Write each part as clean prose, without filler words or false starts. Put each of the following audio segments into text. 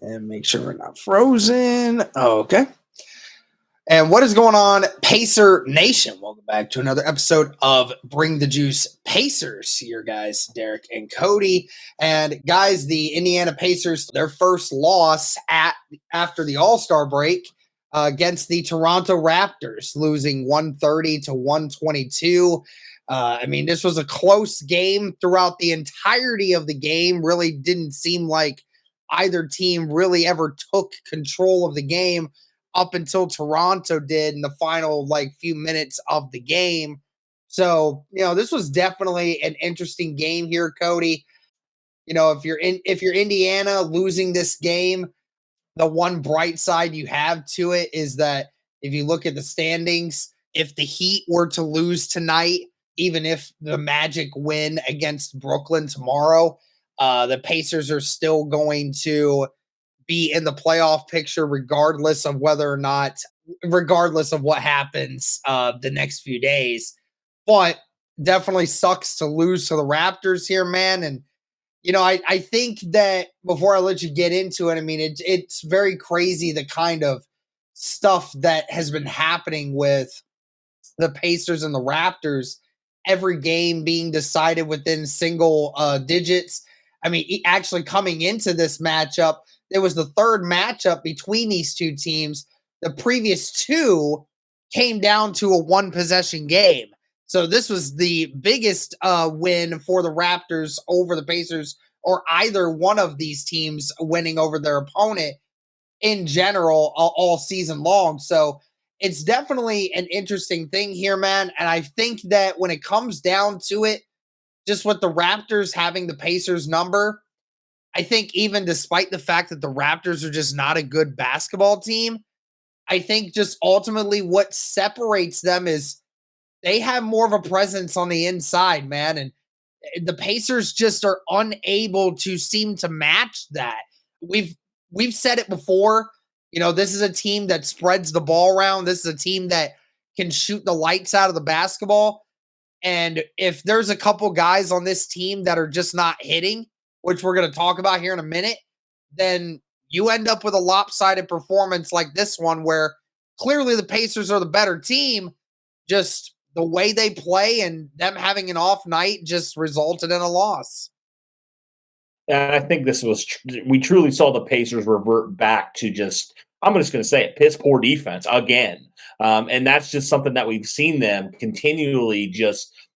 and make sure we're not frozen. Okay. And what is going on, Pacer Nation? Welcome back to another episode of Bring the Juice Pacers. Here, guys, Derek and Cody. And guys, the Indiana Pacers, their first loss after the All-Star break against the Toronto Raptors, losing 130 to 122. This was a close game throughout the entirety of the game. Really didn't seem like either team really ever took control of the game up until Toronto did in the final few minutes of the game. So, this was definitely an interesting game here, Cody. If you're Indiana losing this game, the one bright side you have to it is that if you look at the standings, if the Heat were to lose tonight, even if the Magic win against Brooklyn tomorrow, the Pacers are still going to be in the playoff picture regardless of what happens the next few days. But definitely sucks to lose to the Raptors here, man. And I think that before I let you get into it, it's very crazy the kind of stuff that has been happening with the Pacers and the Raptors, every game being decided within single digits. Actually coming into this matchup, it was the third matchup between these two teams. The previous two came down to a one-possession game. So this was the biggest win for the Raptors over the Pacers, or either one of these teams winning over their opponent in general all season long. So it's definitely an interesting thing here, man. And I think that when it comes down to it, just with the Raptors having the Pacers number, I think even despite the fact that the Raptors are just not a good basketball team, I think just ultimately what separates them is they have more of a presence on the inside, man. And the Pacers just are unable to seem to match that. We've said it before. This is a team that spreads the ball around. This is a team that can shoot the lights out of the basketball. And if there's a couple guys on this team that are just not hitting, which we're going to talk about here in a minute, then you end up with a lopsided performance like this one where clearly the Pacers are the better team. Just the way they play and them having an off night just resulted in a loss. And I think we truly saw the Pacers revert back to I'm just going to say it, piss poor defense again. And that's just something that we've seen them continually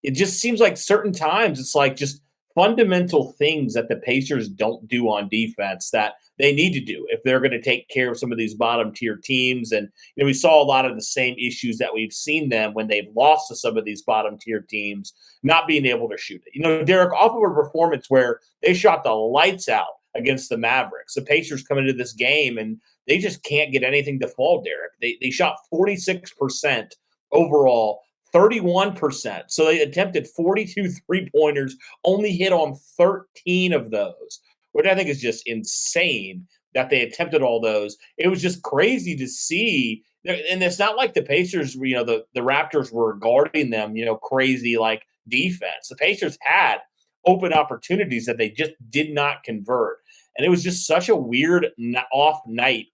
it just seems like certain times it's like just fundamental things that the Pacers don't do on defense that they need to do if they're going to take care of some of these bottom tier teams. And we saw a lot of the same issues that we've seen them when they've lost to some of these bottom tier teams, not being able to shoot it. Derek, off of a performance where they shot the lights out against the Mavericks, the Pacers come into this game and they just can't get anything to fall, Derek. They shot 46% overall, 31%. So they attempted 42 three-pointers, only hit on 13 of those, which I think is just insane that they attempted all those. It was just crazy to see. And it's not like the Pacers, the Raptors were guarding them, crazy like defense. The Pacers had open opportunities that they just did not convert. And it was just such a weird off night,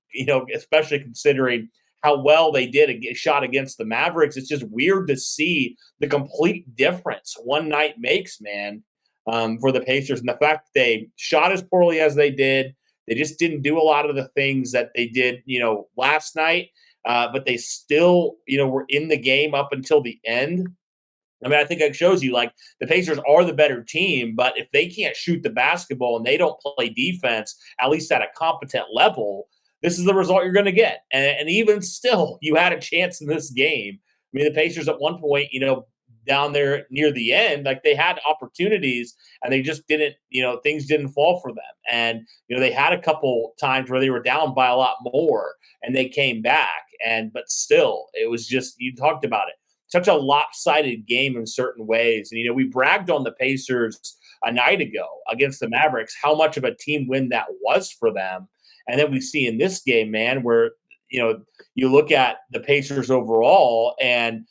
especially considering how well they did a shot against the Mavericks. It's just weird to see the complete difference one night makes, man, for the Pacers. And the fact that they shot as poorly as they did, they just didn't do a lot of the things that they did, last night. But they still, were in the game up until the end. I think it shows you the Pacers are the better team, but if they can't shoot the basketball and they don't play defense, at least at a competent level, this is the result you're going to get. And even still, you had a chance in this game. The Pacers at one point, down there near the end, they had opportunities and they just didn't, things didn't fall for them. And, they had a couple times where they were down by a lot more and they came back. But still, it was just, you talked about it, such a lopsided game in certain ways. And, we bragged on the Pacers a night ago against the Mavericks, how much of a team win that was for them. And then we see in this game, man, where, you look at the Pacers overall and,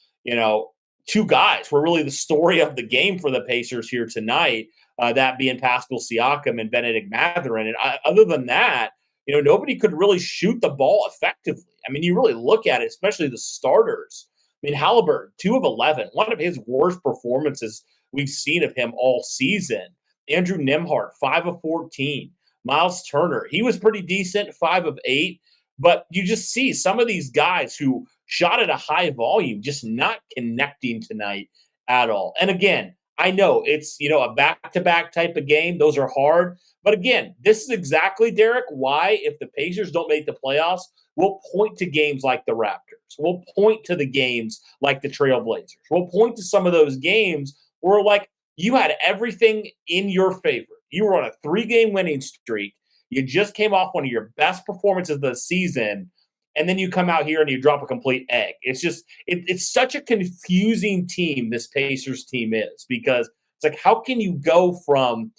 two guys were really the story of the game for the Pacers here tonight, that being Pascal Siakam and Benedict Mathurin. And other than that, nobody could really shoot the ball effectively. I mean, you really look at it, especially the starters. I mean, Halliburton, 2 of 11, one of his worst performances we've seen of him all season. Andrew Nembhard, 5 of 14. Miles Turner, he was pretty decent, 5 of 8. But you just see some of these guys who shot at a high volume just not connecting tonight at all. And again, I know it's, a back to back type of game. Those are hard. But again, this is exactly, Derek, why if the Pacers don't make the playoffs, we'll point to games like the Raptors. We'll point to the games like the Trailblazers. We'll point to some of those games where, like, you had everything in your favor. You were on a 3-game winning streak. You just came off one of your best performances of the season, and then you come out here and you drop a complete egg. It's just it's such a confusing team this Pacers team is, because it's like, how can you go from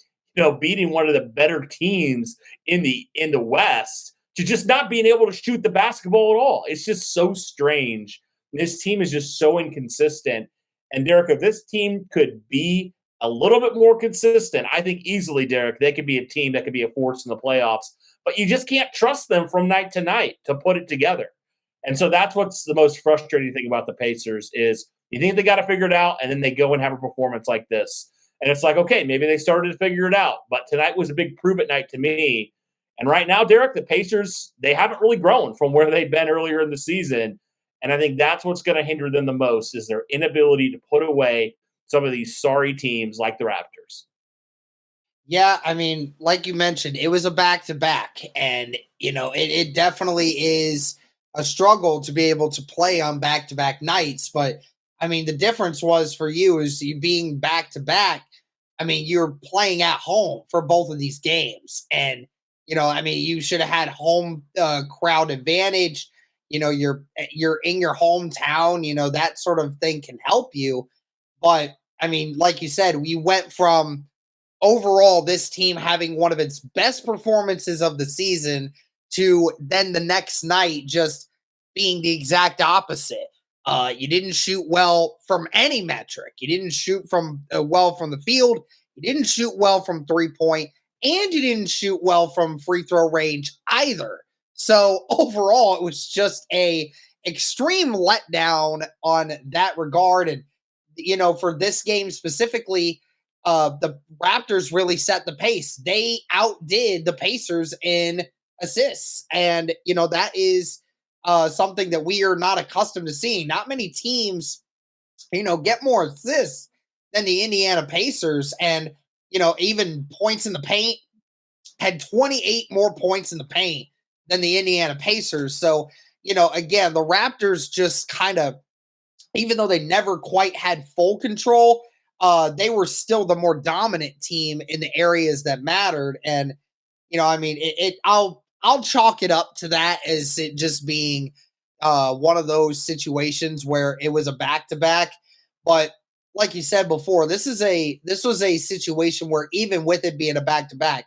beating one of the better teams in the West to just not being able to shoot the basketball at all? It's just so strange. This team is just so inconsistent. And Derek, if this team could be a little bit more consistent, I think easily, Derek, they could be a team that could be a force in the playoffs. But you just can't trust them from night to night to put it together. And so that's what's the most frustrating thing about the Pacers is you think they got to figure it out, and then they go and have a performance like this. And it's like, okay, maybe they started to figure it out. But tonight was a big prove-it night to me. And right now, Derek, the Pacers, they haven't really grown from where they've been earlier in the season. And I think that's what's going to hinder them the most is their inability to put away some of these sorry teams like the Raptors. Yeah, I mean, like you mentioned, it was a back to back, and it definitely is a struggle to be able to play on back to back nights. But I mean, the difference was for you is you being back to back. I mean, you're playing at home for both of these games, and I mean, you should have had home crowd advantage. You're in your hometown. That sort of thing can help you. But I mean, like you said, we went from overall this team having one of its best performances of the season to then the next night just being the exact opposite. You didn't shoot well from any metric. You didn't shoot from well from the field. You didn't shoot well from 3-point, and you didn't shoot well from free throw range either. So overall, it was just a extreme letdown on that regard. And for this game specifically, the Raptors really set the pace. They outdid the Pacers in assists. And, that is something that we are not accustomed to seeing. Not many teams, get more assists than the Indiana Pacers. And, even points in the paint, had 28 more points in the paint than the Indiana Pacers. So, again, the Raptors just kind of, even though they never quite had full control, they were still the more dominant team in the areas that mattered. And, I mean, I'll chalk it up to that as it just being one of those situations where it was a back to back. But like you said before, this was a situation where even with it being a back to back,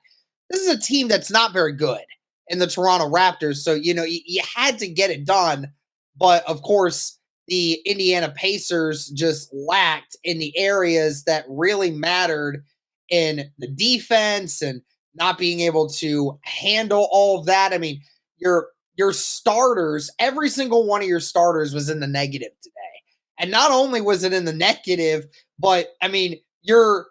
this is a team that's not very good in the Toronto Raptors. So, you had to get it done. But of course, the Indiana Pacers just lacked in the areas that really mattered in the defense and not being able to handle all of that. I mean, your starters, every single one of your starters was in the negative today. And not only was it in the negative, but I mean, your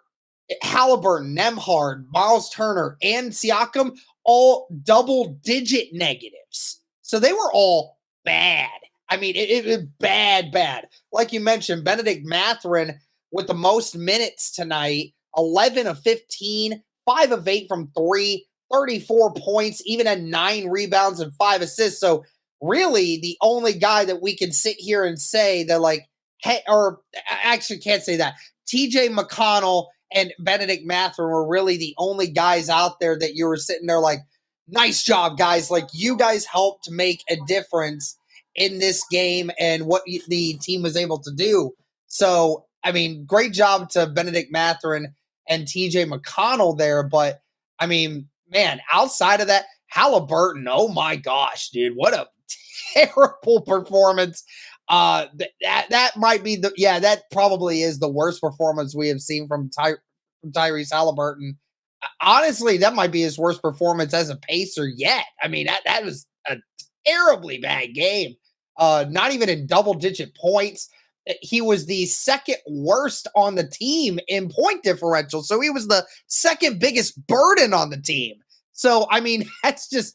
Halliburton, Nembhard, Miles Turner, and Siakam all double-digit negatives. So they were all bad. I mean, it was bad. Like you mentioned, Benedict Mathurin with the most minutes tonight, 11 of 15, 5 of 8 from 3, 34 points, even had 9 rebounds and 5 assists. So really the only guy that we can sit here and say that, like, hey, or I actually can't say that. TJ McConnell and Benedict Mathurin were really the only guys out there that you were sitting there like, nice job, guys. Like, you guys helped make a difference in this game and what the team was able to do. So, I mean, great job to Benedict Mathurin and TJ McConnell there. But, I mean, man, outside of that, Halliburton, oh my gosh, dude, what a terrible performance. That might be that probably is the worst performance we have seen from Tyrese Halliburton honestly, that might be his worst performance as a Pacer yet. I mean, that was a terribly bad game. Not even in double-digit points. He was the second worst on the team in point differential. So he was the second biggest burden on the team. So I mean, that's just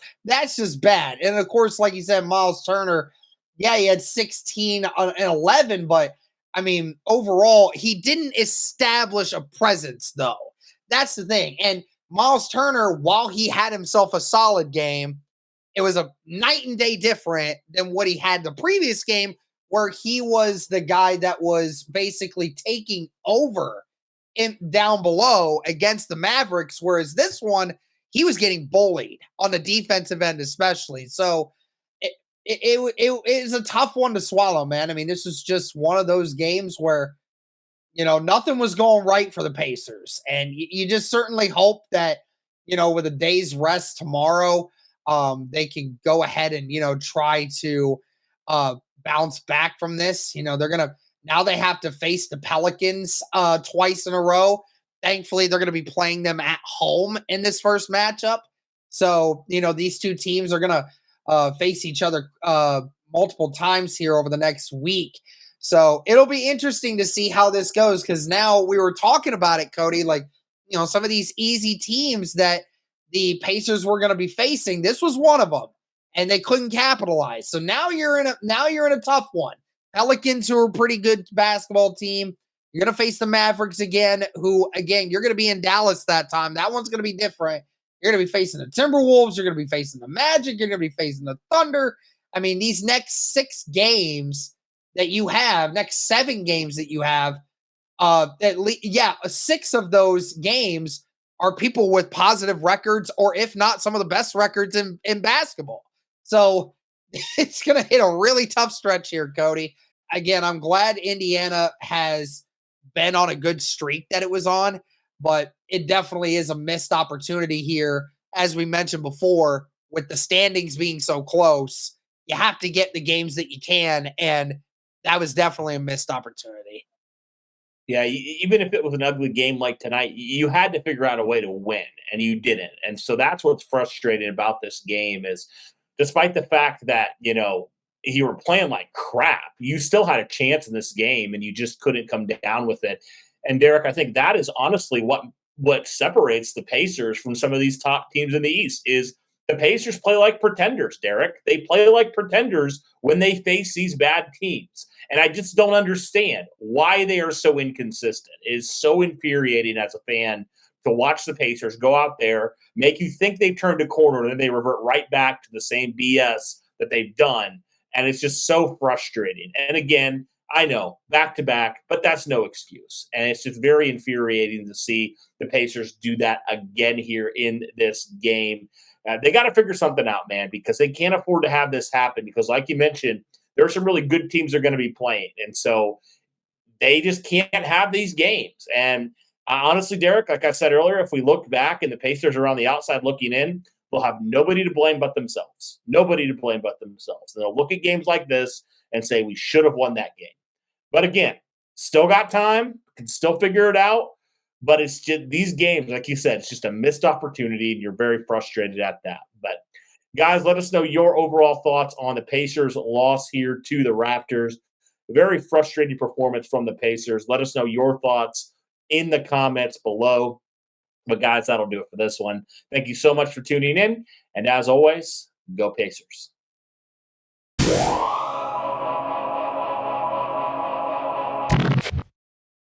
bad. And of course, like you said, Miles Turner, yeah, he had 16 and 11, but I mean, overall, he didn't establish a presence though. That's the thing. And Miles Turner, while he had himself a solid game, it was a night and day different than what he had the previous game, where he was the guy that was basically taking over in down below against the Mavericks. Whereas this one, he was getting bullied on the defensive end, especially. So it is a tough one to swallow, man. I mean, this is just one of those games where nothing was going right for the Pacers. And you just certainly hope that, with a day's rest tomorrow, they can go ahead and, try to bounce back from this. Now they have to face the Pelicans twice in a row. Thankfully, they're going to be playing them at home in this first matchup. So, these two teams are going to face each other multiple times here over the next week. So it'll be interesting to see how this goes, because now we were talking about it, Cody, like, some of these easy teams that the Pacers were going to be facing. This was one of them, and they couldn't capitalize. So now you're in a tough one. Pelicans, who are a pretty good basketball team. You're going to face the Mavericks again, who, again, you're going to be in Dallas that time. That one's going to be different. You're going to be facing the Timberwolves. You're going to be facing the Magic. You're going to be facing the Thunder. I mean, these next 6 games that you have, next 7 games that you have, at least, 6 of those games are people with positive records, or if not, some of the best records in basketball. So it's going to hit a really tough stretch here, Cody. Again, I'm glad Indiana has been on a good streak that it was on, but it definitely is a missed opportunity here. As we mentioned before, with the standings being so close, you have to get the games that you can, and that was definitely a missed opportunity. Yeah, even if it was an ugly game like tonight, you had to figure out a way to win, and you didn't. And so that's what's frustrating about this game is, despite the fact that you were playing like crap, you still had a chance in this game, and you just couldn't come down with it. And Derek, I think that is honestly what separates the Pacers from some of these top teams in the East is the Pacers play like pretenders, Derek. They play like pretenders when they face these bad teams. And I just don't understand why they are so inconsistent. It is so infuriating as a fan to watch the Pacers go out there, make you think they've turned a corner, and then they revert right back to the same BS that they've done. And it's just so frustrating. And again, I know, back to back, but that's no excuse. And it's just very infuriating to see the Pacers do that again here in this game. They got to figure something out, man, because they can't afford to have this happen. Because, like you mentioned, there are some really good teams they're going to be playing. And so they just can't have these games. And honestly, Derek, like I said earlier, if we look back and the Pacers are on the outside looking in, they'll have nobody to blame but themselves. Nobody to blame but themselves. And they'll look at games like this and say, we should have won that game. But again, still got time, can still figure it out. But it's just these games, like you said, it's just a missed opportunity, and you're very frustrated at that. But guys, let us know your overall thoughts on the Pacers' loss here to the Raptors. Very frustrating performance from the Pacers. Let us know your thoughts in the comments below. But guys, that'll do it for this one. Thank you so much for tuning in. And as always, go Pacers.